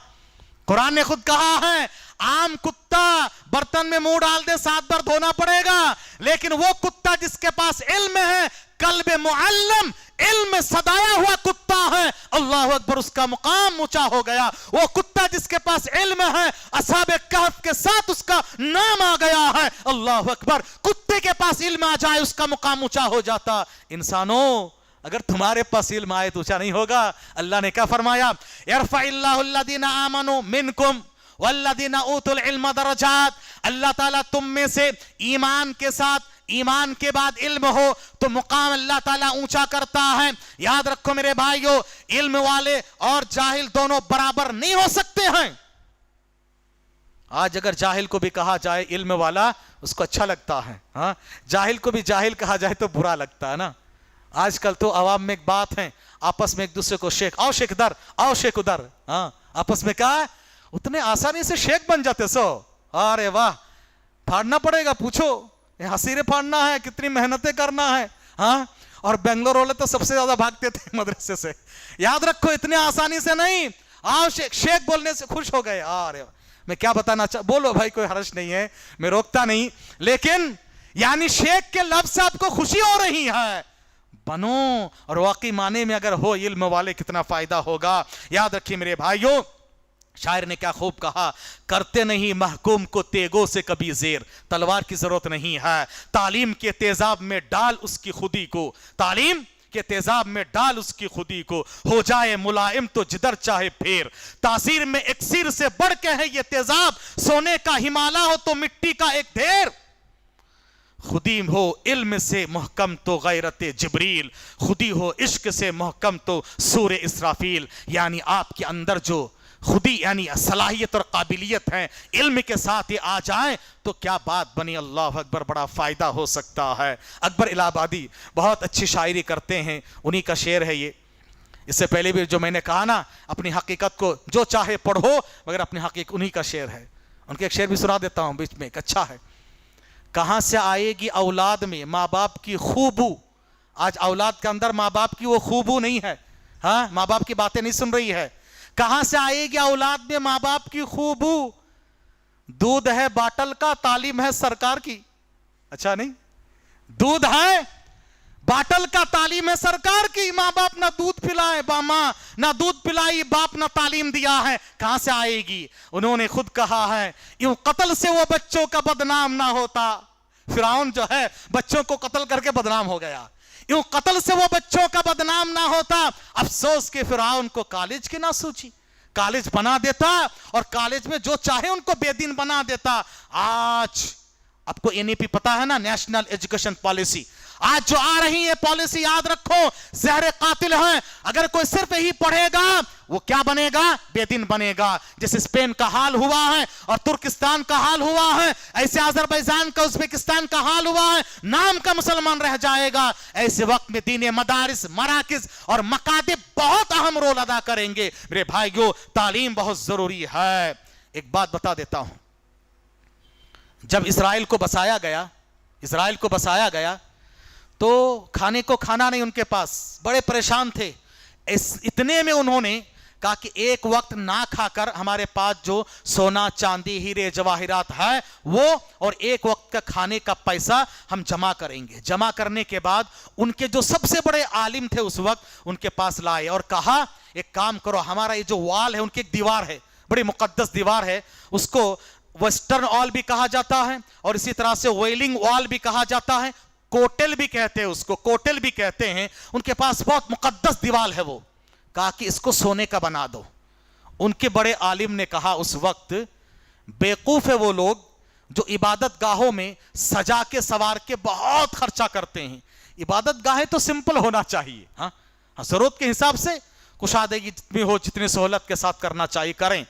قرآن نے خود کہا ہے عام کتا برتن میں منہ ڈال دے 7 بار دھونا پڑے گا، لیکن وہ کتا جس کے پاس علم ہے، قلب معلم، علم صدایا ہوا کتا ہے، اللہ اکبر، اس کا مقام اونچا ہو گیا۔ وہ کتا جس کے پاس علم ہے، اصحاب کہف کے ساتھ اس کا نام آ گیا ہے، اللہ اکبر۔ کتے کے پاس علم آ جائے اس کا مقام اونچا ہو جاتا۔ انسانوں اگر تمہارے پاس علم آئے تو اونچا نہیں ہوگا؟ اللہ نے کیا فرمایا؟ یرفع اللہ الذین آمنوا منکم والذین اوتوا العلم درجات، اللہ تعالیٰ تم میں سے ایمان کے ساتھ، ایمان کے بعد علم ہو تو مقام اللہ تعالیٰ اونچا کرتا ہے۔ یاد رکھو میرے بھائیو، علم والے اور جاہل دونوں برابر نہیں ہو سکتے ہیں۔ آج اگر جاہل کو بھی کہا جائے علم والا، اس کو اچھا لگتا ہے، ہاں جاہل کو بھی جاہل کہا جائے تو برا لگتا ہے نا۔ آج کل تو عوام میں ایک بات ہے، آپس میں ایک دوسرے کو شیخ، آؤ شیخ ادھر، آؤ شیخ ادھر، ہاں آپس میں کہا ہے، اتنے آسانی سے شیخ بن جاتے سو، ارے واہ، پھاڑنا پڑے گا، پوچھو حسیرے پھاڑنا ہے، کتنی محنتیں کرنا ہے، ہاں۔ اور بنگلور والے تو سب سے زیادہ بھاگتے تھے مدرسے سے۔ یاد رکھو اتنے آسانی سے نہیں، آؤ شیخ، شیخ بولنے سے خوش ہو گئے، ارے میں کیا بتانا بولو بھائی، کوئی حرج نہیں ہے، میں روکتا نہیں، لیکن یعنی شیخ کے لفظ سے آپ کو خوشی ہو رہی ہے، بنو، اور واقعی معنی میں اگر ہو علم والے کتنا فائدہ ہوگا۔ یاد رکھیے میرے بھائیوں، شاعر نے کیا خوب کہا، کرتے نہیں محکوم کو تیگوں سے کبھی زیر، تلوار کی ضرورت نہیں ہے، تعلیم کے تیزاب میں ڈال اس کی خودی کو، تعلیم کہ تیزاب میں ڈال اس کی خودی کو، ہو جائے ملائم تو جدھر چاہے پھیر، تاثیر میں اکسیر سے بڑھ کے ہے یہ تیزاب، سونے کا ہمالا ہو تو مٹی کا ایک ڈھیر، خودی ہو علم سے محکم تو غیرت جبریل، خودی ہو عشق سے محکم تو سور اسرافیل۔ یعنی آپ کے اندر جو خودی یعنی صلاحیت اور قابلیت ہے، علم کے ساتھ یہ آ جائیں تو کیا بات بنی، اللہ اکبر، بڑا فائدہ ہو سکتا ہے۔ اکبر الہ آبادی بہت اچھی شاعری کرتے ہیں، انہی کا شعر ہے یہ۔ اس سے پہلے بھی جو میں نے کہا نا، اپنی حقیقت کو جو چاہے پڑھو، مگر اپنی حقیقت انہی کا شعر ہے۔ ان کے ایک شعر بھی سنا دیتا ہوں بیچ میں، ایک اچھا ہے۔ کہاں سے آئے گی اولاد میں ماں باپ کی خوبو، آج اولاد کے اندر ماں باپ کی وہ خوبو نہیں ہے، ہاں، ماں باپ کی باتیں نہیں سن رہی ہے۔ کہاں سے آئے گی اولاد میں ماں باپ کی خوبو، دودھ ہے باٹل کا، تعلیم ہے سرکار کی۔ اچھا نہیں، دودھ ہے باٹل کا، تعلیم ہے سرکار کی، ماں باپ نہ دودھ پلائے، ماں نہ دودھ پلائی، باپ نہ تعلیم دیا ہے، کہاں سے آئے گی؟ انہوں نے خود کہا ہے، یوں قتل سے وہ بچوں کا بدنام نہ ہوتا۔ فرعون جو ہے بچوں کو قتل کر کے بدنام ہو گیا، یوں قتل سے وہ بچوں کا بدنام نہ ہوتا۔ افسوس کہ فرعون کو کالج کی نہ سوچی، کالج بنا دیتا اور کالج میں جو چاہے ان کو بے دین بنا دیتا۔ آج آپ کو NEP پتا ہے نا، نیشنل ایجوکیشن پالیسی، آج جو آ رہی ہے پالیسی، یاد رکھو زہر قاتل ہے۔ اگر کوئی صرف یہی پڑھے گا وہ کیا بنے گا؟ بے دین بنے گا۔ جیسے اسپین کا حال ہوا ہے اور ترکستان کا حال ہوا ہے، ایسے آذربائیجان کا، ازبکستان کا حال ہوا ہے، نام کا مسلمان رہ جائے گا۔ ایسے وقت میں دینی مدارس، مراکز اور مکاتب بہت اہم رول ادا کریں گے۔ میرے بھائیو، تعلیم بہت ضروری ہے۔ ایک بات بتا دیتا ہوں، جب اسرائیل کو بسایا گیا تو کھانے کو کھانا نہیں ان کے پاس، بڑے پریشان تھے۔ اتنے میں انہوں نے کہا کہ ایک وقت نہ کھا کر ہمارے پاس جو سونا چاندی ہیرے جواہرات ہے وہ، اور ایک وقت کا کھانے کا پیسہ ہم جمع کریں گے۔ جمع کرنے کے بعد ان کے جو سب سے بڑے عالم تھے اس وقت ان کے پاس لائے اور کہا ایک کام کرو، ہمارا یہ جو وال ہے، ان کی ایک دیوار ہے، بڑی مقدس دیوار ہے، اس کو ویسٹرن وال بھی کہا جاتا ہے اور اسی طرح سے ویلنگ وال بھی کہا جاتا ہے، کوٹل بھی کہتے ہیں اس کو، کوٹل بھی کہتے ہیں۔ ان کے پاس بہت مقدس دیوار ہے، وہ کہا کہ اس کو سونے کا بنا دو۔ ان کے بڑے عالم نے کہا اس وقت، بیوقوف ہے وہ لوگ جو عبادت گاہوں میں سجا کے سوار کے بہت خرچہ کرتے ہیں۔ عبادت گاہیں تو سمپل ہونا چاہیے، ہاں، ضرورت کے حساب سے کشادگی جتنی ہو، جتنی سہولت کے ساتھ کرنا چاہیے کریں،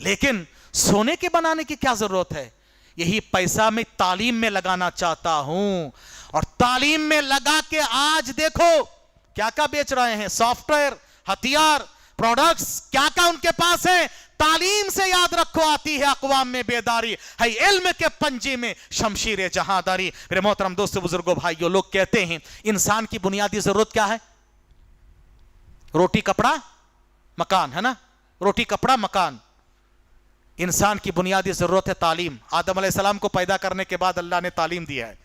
لیکن سونے کے بنانے کی کیا ضرورت ہے؟ یہی پیسہ میں تعلیم میں لگانا چاہتا ہوں، اور تعلیم میں لگا کے آج دیکھو کیا کیا بیچ رہے ہیں، سافٹ ویئر، ہتھیار، پروڈکٹس، کیا کیا ان کے پاس ہے۔ تعلیم سے یاد رکھو آتی ہے اقوام میں بیداری، ہے علم کے پنجے میں شمشیر جہانداری۔ میرے محترم دوستو، بزرگوں، بھائیوں، لوگ کہتے ہیں انسان کی بنیادی ضرورت کیا ہے؟ روٹی کپڑا مکان، ہے نا، روٹی کپڑا مکان۔ انسان کی بنیادی ضرورت ہے تعلیم۔ آدم علیہ السلام کو پیدا کرنے کے بعد اللہ نے تعلیم دیا ہے،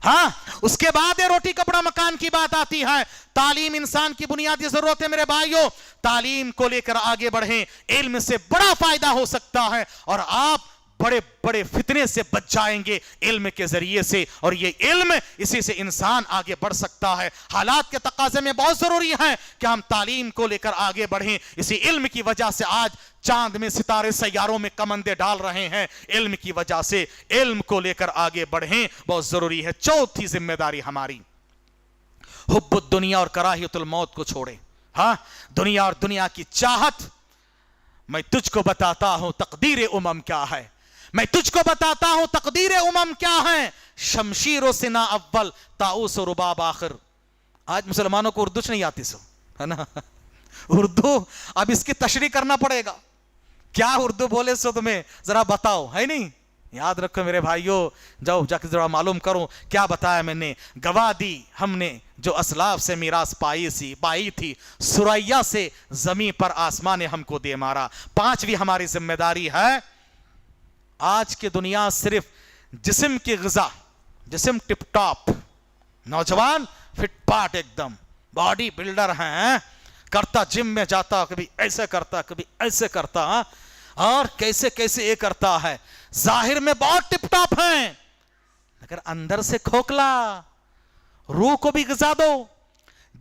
ہاں، اس کے بعد یہ روٹی کپڑا مکان کی بات آتی ہے۔ تعلیم انسان کی بنیادی ضرورت ہے۔ میرے بھائیوں، تعلیم کو لے کر آگے بڑھیں، علم سے بڑا فائدہ ہو سکتا ہے اور آپ بڑے بڑے فتنے سے بچ جائیں گے علم کے ذریعے سے، اور یہ علم، اسی سے انسان آگے بڑھ سکتا ہے۔ حالات کے تقاضے میں بہت ضروری ہے کہ ہم تعلیم کو لے کر آگے بڑھیں۔ اسی علم کی وجہ سے آج چاند میں ستارے سیاروں میں کمندے ڈال رہے ہیں، علم کی وجہ سے۔ علم کو لے کر آگے بڑھیں، بہت ضروری ہے۔ چوتھی ذمہ داری ہماری، حب الدنیا اور کراہیت الموت کو چھوڑیں۔ ہاں، دنیا اور دنیا کی چاہت، میں تجھ کو بتاتا ہوں تقدیر امم کیا ہے، میں تجھ کو بتاتا ہوں تقدیر امم کیا ہے، شمشیر و سنا اول، طاؤس و رباب آخر۔ آج مسلمانوں کو اردو نہیں آتی، سو ہے نا، اردو اب اس کی تشریح کرنا پڑے گا۔ کیا اردو بولے سو تمہیں ذرا بتاؤ، ہے نہیں؟ یاد رکھو میرے بھائیوں، جاؤ جا کے ذرا معلوم کرو کیا بتایا میں نے۔ گواہ دی ہم نے جو اسلاف سے میراث پائی تھی، سریا سے زمین پر آسمان نے ہم کو دے مارا۔ پانچویں ہماری ذمہ داری ہے، آج کی دنیا صرف جسم کی غذا، جسم ٹپ ٹاپ، نوجوان فٹ پاٹ ایک دم باڈی بلڈر ہیں، کرتا جم میں جاتا، کبھی ایسے کرتا کبھی ایسے کرتا، اور کیسے کیسے یہ کرتا ہے، ظاہر میں بہت ٹپ ٹاپ ہیں، مگر اندر سے کھوکھلا۔ روح کو بھی غذا دو،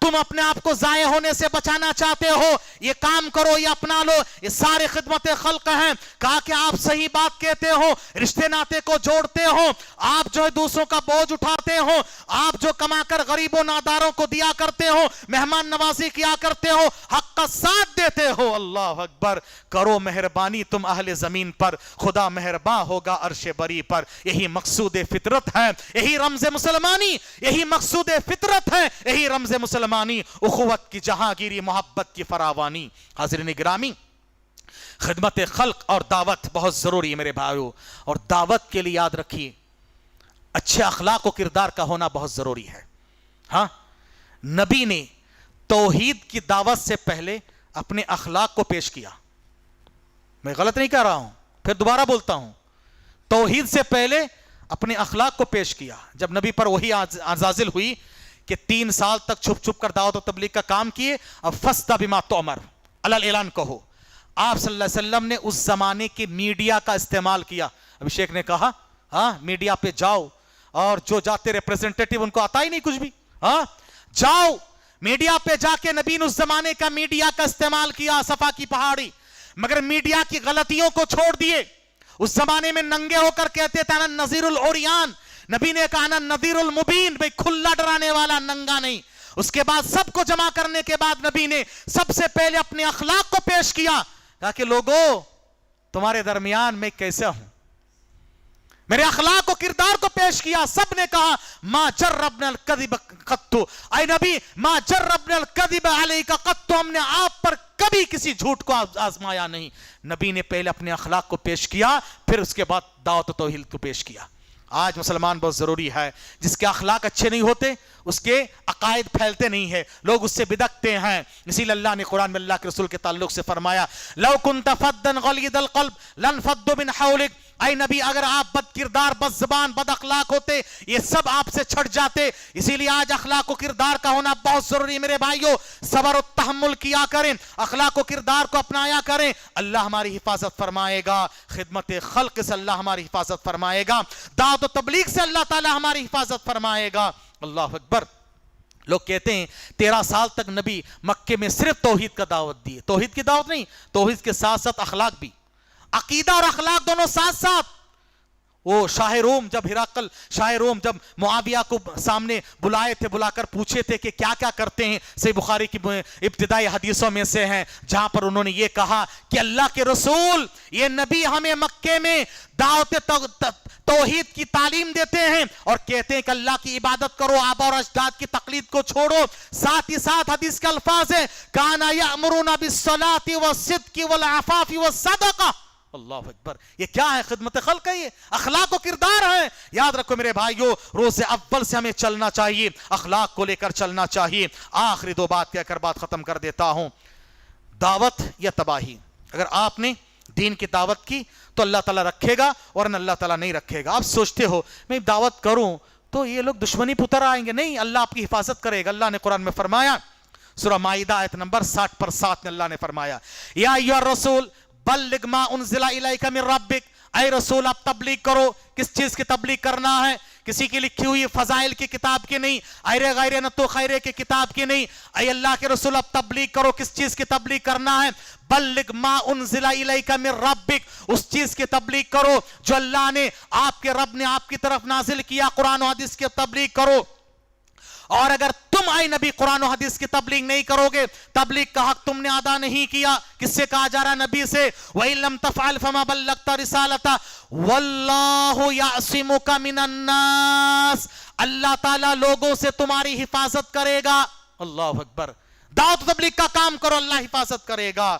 تم اپنے آپ کو ضائع ہونے سے بچانا چاہتے ہو، یہ کام کرو، یہ اپنا لو، یہ سارے خدمت خلق ہیں۔ کہا کہ آپ صحیح بات کہتے ہو، رشتے ناتے کو جوڑتے ہو، آپ جو ہے دوسروں کا بوجھ اٹھاتے ہو، آپ جو کما کر غریبوں ناداروں کو دیا کرتے ہو، مہمان نوازی کیا کرتے ہو، حق کا ساتھ دیتے ہو، اللہ اکبر، کرو مہربانی تم اہل زمین پر، خدا مہرباں ہوگا عرش بری پر۔ یہی مقصود فطرت ہے، یہی رمز مسلمانی، یہی مقصود فطرت ہے، یہی رمز مسلمانی، اخوت کی جہانگیری، محبت کی فراوانی۔ حاضرین گرامی، خدمت خلق اور دعوت بہت ضروری ہے میرے بھائیو، اور دعوت کے لیے یاد رکھیے اچھے اخلاق و کردار کا ہونا بہت ضروری ہے۔ ہاں، نبی نے توحید کی دعوت سے پہلے اپنے اخلاق کو پیش کیا۔ میں غلط نہیں کہہ رہا ہوں، پھر دوبارہ بولتا ہوں، توحید سے پہلے اپنے اخلاق کو پیش کیا۔ جب نبی پر وہی نازل ہوئی کہ 3 سال تک چھپ چھپ کر دعوت و تبلیغ کا کام کیے، اب فَاسْتَ بِمَا تُؤْمَرُ، علی اعلان کہو۔ آپ صلی اللہ علیہ وسلم نے اس زمانے کی میڈیا کا استعمال کیا۔ ابھی شیخ نے کہا ہاں میڈیا پہ جاؤ، اور جو جاتے ریپریزنٹیٹیو ان کو آتا ہی نہیں کچھ بھی، ہاں جاؤ میڈیا پہ جا کے۔ نبی نے اس زمانے کا میڈیا کا استعمال کیا، صفا کی پہاڑی، مگر میڈیا کی غلطیوں کو چھوڑ دیے۔ اس زمانے میں ننگے ہو کر کہتے تھے انا نذیر العریان، نبی نے کہا انا نذیر المبین، بھئی کھلا ڈرانے والا، ننگا نہیں۔ اس کے بعد سب کو جمع کرنے کے بعد نبی نے سب سے پہلے اپنے اخلاق کو پیش کیا، کہا کہ لوگوں تمہارے درمیان میں کیسا ہوں، میرے اخلاق و کردار کو پیش کیا۔ سب نے کہا ما جربنا الکذب قط، اے نبی ما جربنا الکذب علیک قط، ہم نے آپ پر کبھی کسی جھوٹ کو آزمایا نہیں۔ نبی نے پہلے اپنے اخلاق کو پیش کیا، پھر اس کے بعد دعوت و توحید کو پیش کیا۔ آج مسلمان بہت ضروری ہے، جس کے اخلاق اچھے نہیں ہوتے اس کے عقائد پھیلتے نہیں ہیں، لوگ اس سے بدکتے ہیں۔ اسی لیے اللہ نے قرآن میں اللہ کے رسول کے تعلق سے فرمایا لو کنت فظا غلیظ القلب لانفضوا من حولک، اے نبی اگر آپ بد کردار، بد زبان، بد اخلاق ہوتے یہ سب آپ سے چھٹ جاتے۔ اسی لیے آج اخلاق و کردار کا ہونا بہت ضروری ہے میرے بھائیو۔ صبر و تحمل کیا کریں، اخلاق و کردار کو اپنایا کریں، اللہ ہماری حفاظت فرمائے گا۔ خدمت خلق سے اللہ ہماری حفاظت فرمائے گا، دعوت و تبلیغ سے اللہ تعالی ہماری حفاظت فرمائے گا۔ اللہ اکبر۔ لوگ کہتے ہیں 13 سال تک نبی مکے میں صرف توحید کا دعوت دی، توحید کی دعوت نہیں، توحید کے ساتھ ساتھ اخلاق بھی، عقیدہ اور اخلاق دونوں ساتھ ساتھ۔ وہ شاہ روم جب ہرقل شاہ روم جب معاویہ کو سامنے بلائے تھے، بلا کر پوچھے تھے کہ کیا کیا کرتے ہیں، صحیح بخاری کی ابتدائی حدیثوں میں سے ہیں جہاں پر انہوں نے یہ کہا کہ اللہ کے رسول یہ نبی ہمیں مکے میں دعوت توحید کی تعلیم دیتے ہیں اور کہتے ہیں کہ اللہ کی عبادت کرو، آبا اور اجداد کی تقلید کو چھوڑو۔ ساتھ ہی ساتھ حدیث کے الفاظ ہیں کانا یأمرون بالصلاۃ والصدق والعفاف والصدقہ۔ اللہ اکبر، یہ کیا ہے؟ خدمت خلق ہے، یہ اخلاق و کردار ہے۔ یاد رکھو میرے بھائیو، روز اول سے ہمیں چلنا چاہیے، اخلاق کو لے کر چلنا چاہیے۔ آخری 2 بات کہہ کر بات ختم کر دیتا ہوں، دعوت یا تباہی۔ اگر آپ نے دین کی دعوت کی تو اللہ تعالیٰ رکھے گا، اور اللہ تعالیٰ نہیں رکھے گا۔ آپ سوچتے ہو میں دعوت کروں تو یہ لوگ دشمنی پتر آئیں گے، نہیں، اللہ آپ کی حفاظت کرے گا۔ اللہ نے قرآن میں فرمایا، سورہ مائدہ آیت نمبر 60 پر 7 میں اللہ نے فرمایا یا ایھا الرسول بلغ ما انزل الیک من ربک، اے رسول آپ تبلیغ کرو۔ کس چیز کی تبلیغ کرنا ہے؟ کسی کی لکھی ہوئی فضائل کی کتاب کی نہیں، ایرے غیرے نتو خیرے کی کتاب کی نہیں۔ اے اللہ کے رسول اب تبلیغ کرو، کس چیز کی تبلیغ کرنا ہے؟ بلغ ما انزل الیک من ربک، اس چیز کی تبلیغ کرو جو اللہ نے، آپ کے رب نے آپ کی طرف نازل کیا، قرآن و حدیث کی تبلیغ کرو۔ اور اگر تم اے نبی قرآن و حدیث کی تبلیغ نہیں کرو گے، تبلیغ کا حق تم نے ادا نہیں کیا۔ کس سے کہا جا رہا؟ نبی سے۔ وَإِن لَمْ تَفْعَلْ فَمَا بَلَّغْتَ رِسَالَتَهُ وَاللَّهُ يَعْصِمُكَ مِنَ النَّاسِ، اللہ تعالیٰ لوگوں سے تمہاری حفاظت کرے گا۔ اللہ اکبر، دعوت و تبلیغ کا کام کرو، اللہ حفاظت کرے گا۔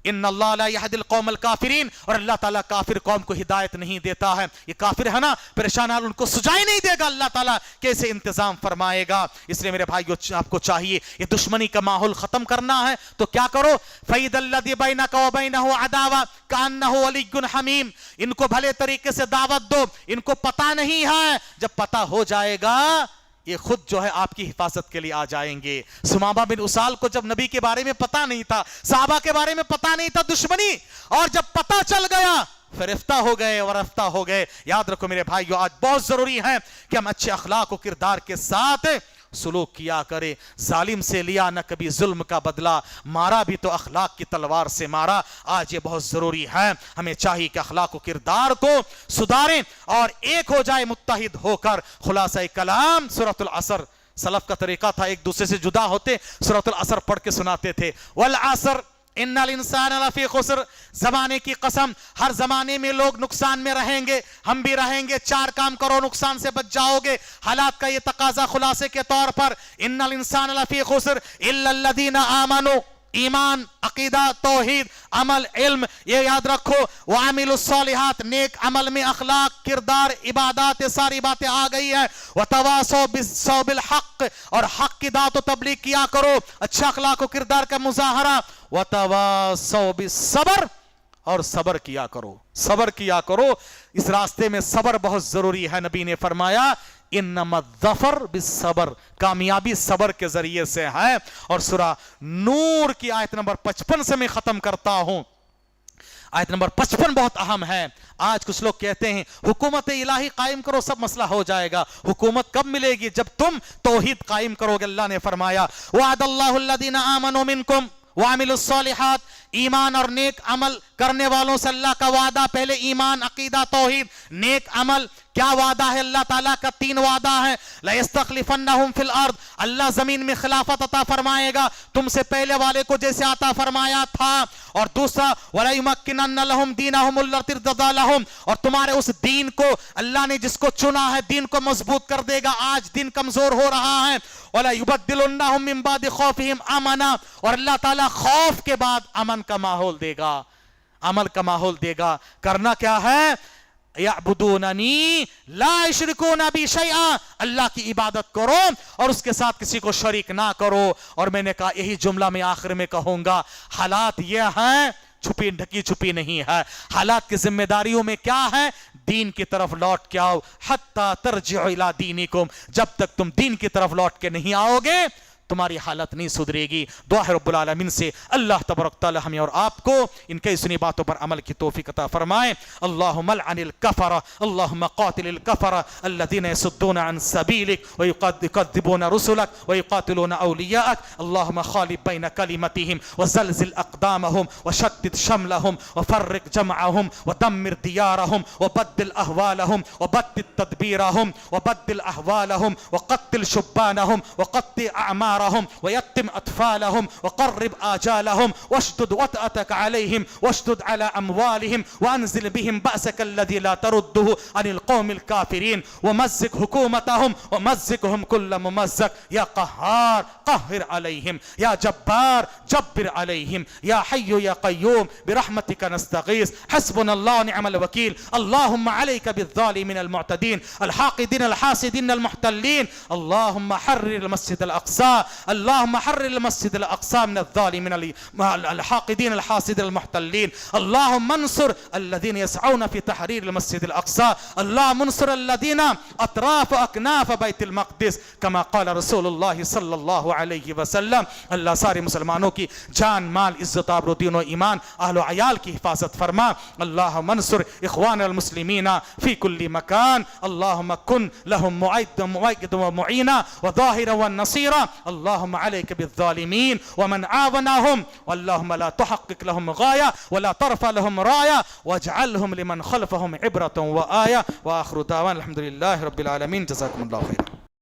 ان اللہ لا یہدی القوم الکافرین، اور اللہ تعالیٰ کافر قوم کو ہدایت نہیں دیتا ہے۔ یہ کافر ہے نا، پریشان حال، ان کو سجائی نہیں دے گا، اللہ تعالیٰ کیسے انتظام فرمائے گا؟ اس لیے میرے بھائیو آپ کو چاہیے یہ دشمنی کا ماحول ختم کرنا ہے تو کیا کرو؟ فَإِذَا الَّذِي بَيْنَكَ وَبَيْنَهُ عَدَاوَةٌ كَأَنَّهُ وَلِيٌّ حَمِيمٌ، ان کو بھلے طریقے سے دعوت دو، ان کو پتہ نہیں ہے، جب پتہ ہو جائے گا یہ خود جو ہے آپ کی حفاظت کے لیے آ جائیں گے۔ سمامہ بن اسال کو جب نبی کے بارے میں پتہ نہیں تھا، صحابہ کے بارے میں پتہ نہیں تھا دشمنی، اور جب پتہ چل گیا پھر رفتہ ہو گئے اور رفتہ ہو گئے۔ یاد رکھو میرے بھائیو، آج بہت ضروری ہے کہ ہم اچھے اخلاق و کردار کے ساتھ سلوک کیا کرے. ظالم سے لیا نہ کبھی ظلم کا بدلہ, مارا بھی تو اخلاق کی تلوار سے مارا. آج یہ بہت ضروری ہے, ہمیں چاہیے کہ اخلاق و کردار کو سدھاریں اور ایک ہو جائے متحد ہو کر. خلاصہ کلام سورۃ العصر, سلف کا طریقہ تھا ایک دوسرے سے جدا ہوتے سورۃ العصر پڑھ کے سناتے تھے. والعصر ان الانسان لفی خسر, زمانے کی قسم, ہر زمانے میں لوگ نقصان میں رہیں گے, ہم بھی رہیں گے. 4 کام کرو, نقصان سے بچ جاؤ گے. حالات کا یہ تقاضا خلاصے کے طور پر, ان الانسان لفی خسر الا الذین آمنوا, ایمان, عقیدہ, توحید, عمل, علم, یہ یاد رکھو. وعملوا الصالحات, نیک عمل میں اخلاق, کردار, عبادات, یہ ساری باتیں آ گئی ہیں. وتواصوا بالحق, اور حق کی دعوت و تبلیغ کیا کرو, اچھا اخلاق و کردار کا مظاہرہ. وتواصوا بالصبر, اور صبر کیا کرو, صبر کیا کرو. اس راستے میں صبر بہت ضروری ہے. نبی نے فرمایا انما الظفر بالصبر, کامیابی صبر کے ذریعے سے ہے. اور سورہ نور کی آیت نمبر 55 سے میں ختم کرتا ہوں. آیت نمبر 55 بہت اہم ہے. آج کچھ لوگ کہتے ہیں حکومت الہی قائم کرو سب مسئلہ ہو جائے گا. حکومت کب ملے گی؟ جب تم توحید قائم کرو گے. اللہ نے فرمایا وعد اللہ الذین آمنوا منکم وعملوا الصالحات, ایمان اور نیک عمل کرنے والوں سے اللہ کا وعدہ. پہلے ایمان, عقیدہ, توحید, نیک عمل. کیا وعدہ ہے اللہ تعالیٰ کا؟ 3 وعدہ ہے. لَيَسْتَخْلِفَنَّهُمْ فِي الْأَرْضِ, اللہ زمین میں خلافت عطا فرمائے گا تم سے پہلے والے کو جیسے عطا فرمایا تھا. اور دوسرا وَلَيُمَكِّنَنَّ لَهُمْ دِينَهُمُ الَّذِي ارْتَضَىٰ لَهُمْ, اور تمہارے اس دین کو, اللہ نے جس کو چنا ہے دین کو مضبوط کر دے گا. آج دین کمزور ہو رہا ہے. وَلَيُبَدِّلُنَّهُمْ مِن بَعْدِ خَوْفِهِمْ أَمَنًا, اور اللہ تعالیٰ خوف کے بعد امن کا ماحول دے گا, عمل کا ماحول دے گا. کرنا کیا ہے؟ یعبدوننی لا یشرکون بی شیئا, اللہ کی عبادت کرو اور اس کے ساتھ کسی کو شریک نہ کرو. اور میں نے کہا یہی جملہ میں آخر میں کہوں گا, حالات یہ ہیں, چھپی ڈھکی چھپی نہیں ہے. حالات کی ذمہ داریوں میں کیا ہے؟ دین کی طرف لوٹ کے آؤ. حتی ترجعوا الی دینکم, جب تک تم دین کی طرف لوٹ کے نہیں آؤ گے تمہاری حالت نہیں سدھرے گی. دعا ہے رب العالمین سے اللہ تبارک تعالی ہمیں اور آپ کو ان کئی سنی باتوں پر عمل کی توفیق عطا فرمائے. اللہم لعن الکفر, اللہم قاتل الکفر الذین یصدون عن سبیلک ویکذبون رسلک ویقاتلون اولیاءک. اللہم خالف بین کلمتہم وزلزل اقدامہم وشتت شملہم وفرق جمعہم ودمر دیارہم وبدل احوالہم وبدل تدبیرہم وبدل احوالہم وقتل شبانہم وقتل اعمالہم ويتم أطفالهم وقرب آجالهم واشدد وطأتك عليهم واشدد على أموالهم وأنزل بهم بأسك الذي لا ترده عن القوم الكافرين ومزق حكومتهم ومزقهم كل ممزق. يا قهار قهر عليهم, يا جبار جبر عليهم, يا حي يا قيوم برحمتك نستغيث, حسبنا الله ونعم الوكيل. اللهم عليك بالظالمين المعتدين الحاقدين الحاسدين المحتلين. اللهم حرر المسجد الأقصى, اللهم حرر المسجد الأقصى من الظالمين الحاقدين الحاسدين المحتلين. اللهم انصر الذين يسعون في تحرير المسجد الأقصى. اللهم انصر الذين أطراف أكناف بيت المقدس كما قال رسول الله صلى الله عليه وسلم. اللہ سارے مسلمانوں کی جان, مال, عزت, آبرو, دین و ایمان, اہل و عیال کی حفاظت فرما. اللهم انصر اخوان المسلمين في كل مكان. اللهم كن لهم مؤيدا ومعينا وظاهرا والنصيرا. اللهم عليك بالظالمين ومن عاونهم, اللهم لا تحقق لهم غاية ولا ترفع لهم راية واجعلهم لمن خلفهم عبرة وآية. وآخر دعوانا الحمد لله رب العالمين. جزاكم الله خيرا.